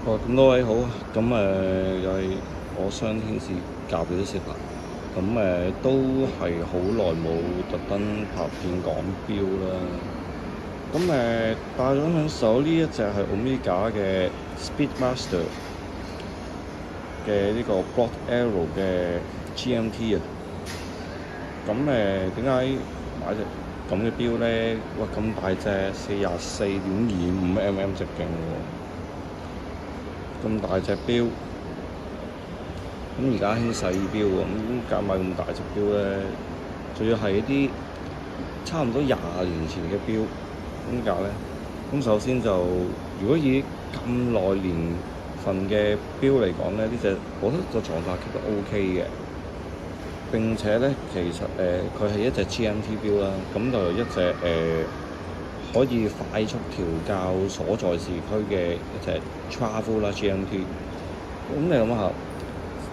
哦，咁多位好，咁又係我雙天使教表師啦。咁都係好耐冇特登拍片講錶啦。咁戴咗喺手呢一隻係 Omega 嘅 Speedmaster 嘅呢個 Block Arrow 嘅 GMT 啊。咁點解買隻咁嘅錶咧？哇，咁大隻44.25mm 直徑喎，咁大隻錶。咁而家興細錶喎，咁加買咁大隻錶咧，仲要係一啲差唔多20年前嘅錶，點解咧？咁首先就如果以咁耐年份嘅錶嚟講咧，呢隻我覺得個狀態其實 OK 嘅。並且咧，其實佢係一隻 GMT 錶啦，咁就一隻可以快速調校所在時區嘅一隻 Travel 啦 GMT。咁你諗下，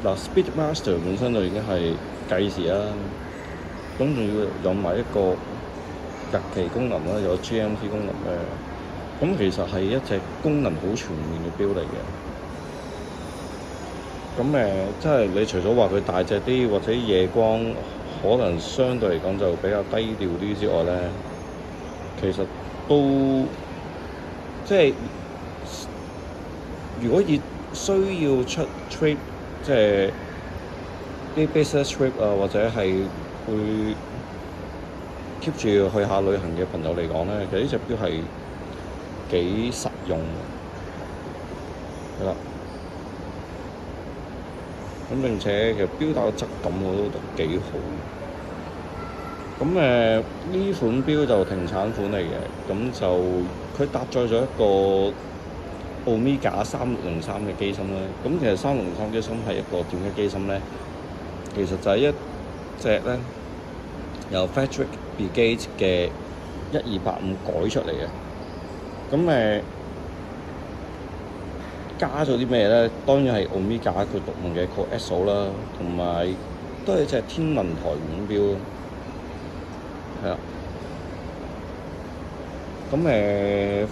嗱 Speedmaster 本身就已經係計時啦，咁仲要有埋一個日期功能啦，有 GMT 功能咧，咁其實係一隻功能好全面嘅錶嚟嘅。咁即係你除咗話佢大隻啲，或者夜光可能相對嚟講就比較低調啲之外咧，其實都即係如果需要出 trip，即係啲 business trip 啊，或者係會 keep 住去下旅行嘅朋友嚟講咧，其實呢隻錶係幾實用嘅，係啦。咁並且其實錶帶嘅質感我都覺得幾好。咁呢款錶就停產款嚟嘅，咁就佢搭載咗一個 Omega 3603嘅機芯啦。咁其實3603機芯係一個點嘅機芯咧？其實就係一隻咧由 Frederick Begate 嘅1285改出嚟嘅。咁加咗啲咩咧？當然係 Omega 佢獨門嘅 Coeso 啦，同埋都係隻天文台腕錶咯，係啦。咁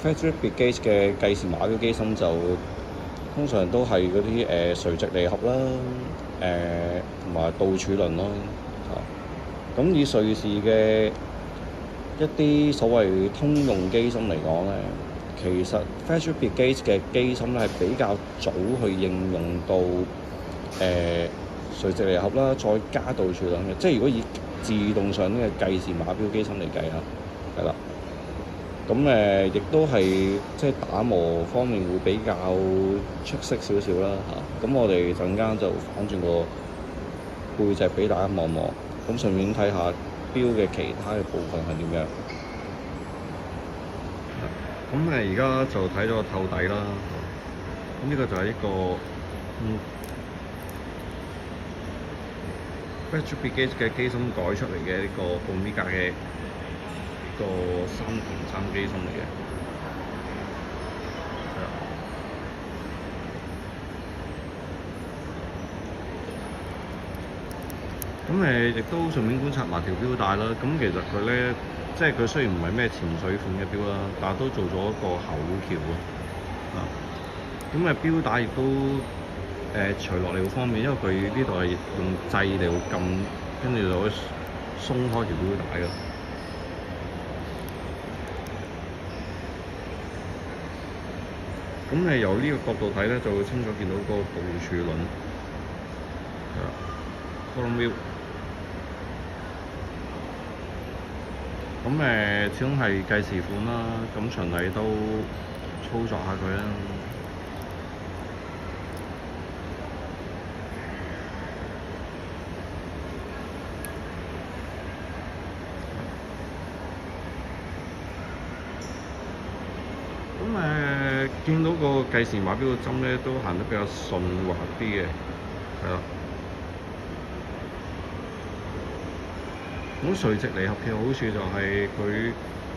Frederick Begate 嘅計時碼錶機芯就通常都係嗰啲垂直離合啦，同埋倒儲輪咯，嚇。咁以瑞士嘅一啲所謂通用機芯嚟講咧，其實 Frederick Begate 嘅機芯咧係比較早去應用到垂直離合啦，再加倒儲輪嘅。即係如果以自動上呢個計時碼錶機芯嚟計下，係啦。咁亦都係即係打磨方面會比較出色少少啦嚇。咁我哋陣間就反轉個背脊俾大家望望，咁順便睇下錶嘅其他嘅部分係點樣。咁而家就睇咗個透底啦。咁呢個就係一個Frederick Begate 嘅機芯改出嚟嘅呢個 Omega 嘅個303機芯嚟嘅。咁亦都順便觀察埋條錶帶啦。咁其實佢咧，即係佢雖然唔係咩潛水款嘅錶啦，但係都做咗一個厚橋啊。咁錶帶亦都除落嚟好方便，因為佢呢度係用掣嚟撳，跟住就可以鬆開條錶帶㗎。咁由呢個角度睇咧，就會清楚見到個倒儲輪，係啦 column wheel。咁始終係計時款啦，咁循例都操作下佢啦。咁見到個計時碼錶個針咧，都行得比較順滑啲嘅，係啦。咁垂直離合嘅好處就係佢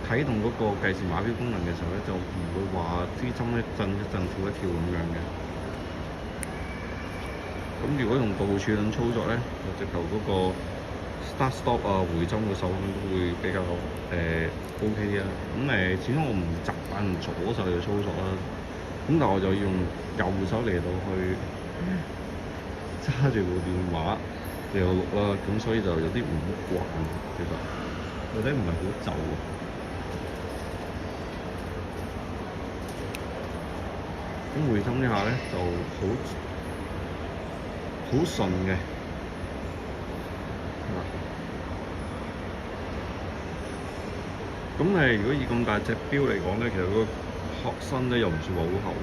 啟動嗰個計時碼錶功能嘅時候咧，就唔會話啲針咧震一震跳一跳咁樣嘅。咁如果用倒儲輪操作咧，就直頭嗰個 start stop 啊回針嘅手感都會比較OK 啊。咁始終我唔習慣用左手嚟操作啦。咁咁但係我就要用右手嚟到去揸住部電話嚟到錄啦，咁所以就有啲唔好慣，其實有啲唔係好就啊。咁回心一下咧就好順嘅，咁如果以咁大隻錶嚟講咧，其實個殼身咧又唔算話好厚。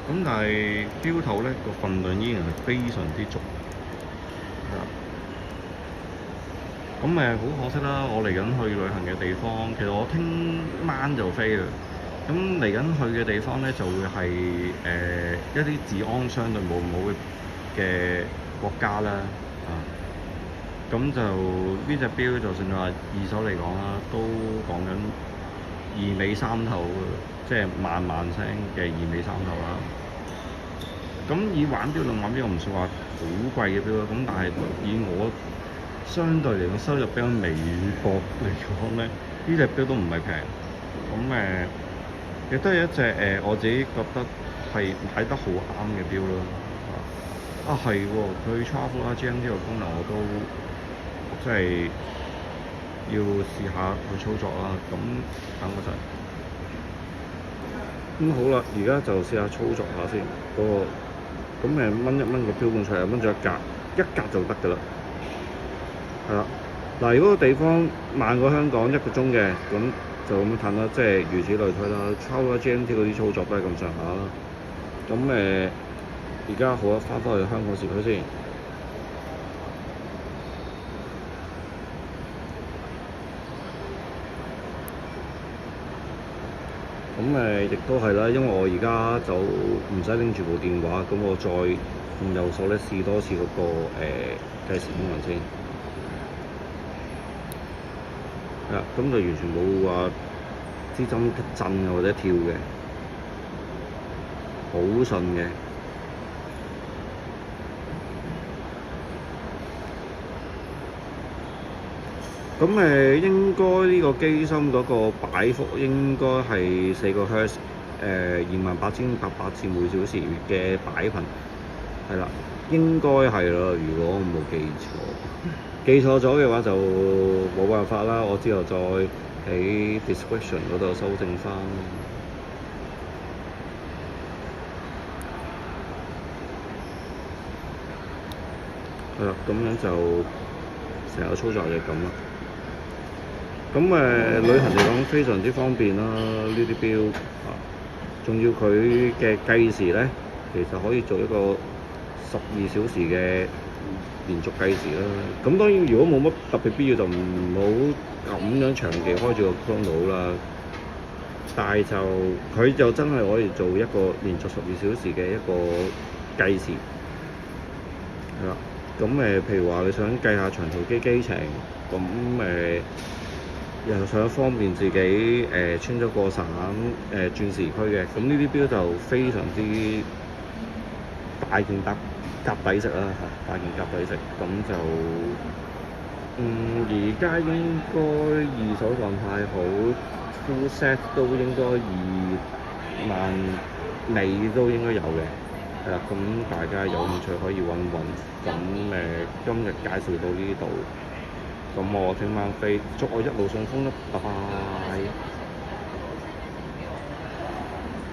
咁但係錶頭咧個份量依然係非常之足。咁好可惜啦！我嚟緊去旅行嘅地方，其實我聽晚就飛啦。咁嚟緊去嘅地方咧，就會係一啲治安相對冇咁好嘅國家啦。咁就呢隻錶，就算話二手嚟講啦，都講緊2尾3頭，即係萬聲嘅2尾3頭啦。咁以玩錶同玩錶，我唔算話好貴嘅錶啦。咁但係以我相對嚟講收入比較微薄嚟講咧，呢隻錶都唔係平。咁亦都係一隻我自己覺得係買得好啱嘅錶咯。係喎，佢 Travel GMT 呢個功能我都真係要試下去操作啦。咁等我陣。好啦，而家就試下操作下先。咁掹一掹個錶冠出嚟，掹咗一格就得㗎啦。係啦，嗱，如果個地方慢過香港1個鐘嘅，咁就咁樣褪啦，即係如此類推啦。Travel GMT 嗰啲操作都係咁上下啦。咁而家好啦，翻返去香港市區先。咁亦都係啦，因為我而家就唔使拎住部電話，咁我再用右手咧試多次嗰個計時功能先。咁就完全冇話支針震啊或者跳嘅，好順嘅。咁應該呢個機芯嗰個擺幅應該係4個赫茲，28,800次每小時嘅擺頻，係啦，應該係啦。如果我冇記錯，記錯咗嘅話就冇辦法啦。我之後再喺 description 嗰度修正翻。係啦，咁樣就成個操作就係咁啦。咁旅行嚟講非常之方便啦，呢啲錶仲要佢嘅計時咧，其實可以做一個12小時嘅連續計時啦。咁當然如果冇乜特別必要，就唔好咁樣長期開住個 chrono 啦。但係佢就真係可以做一個連續12小時嘅一個計時。係啦，咁譬如話你想計下長途機程，咁又想方便自己穿咗個省轉時區嘅，咁呢啲錶就非常之大件夾抵食啦，大件夾抵食。咁就而家應該二手狀態好 full set 都應該2萬尾都應該有嘅。係啦，咁大家有興趣可以揾揾。咁今日介紹到呢度。咁我聽晚飛，祝我一路順風啦，拜拜。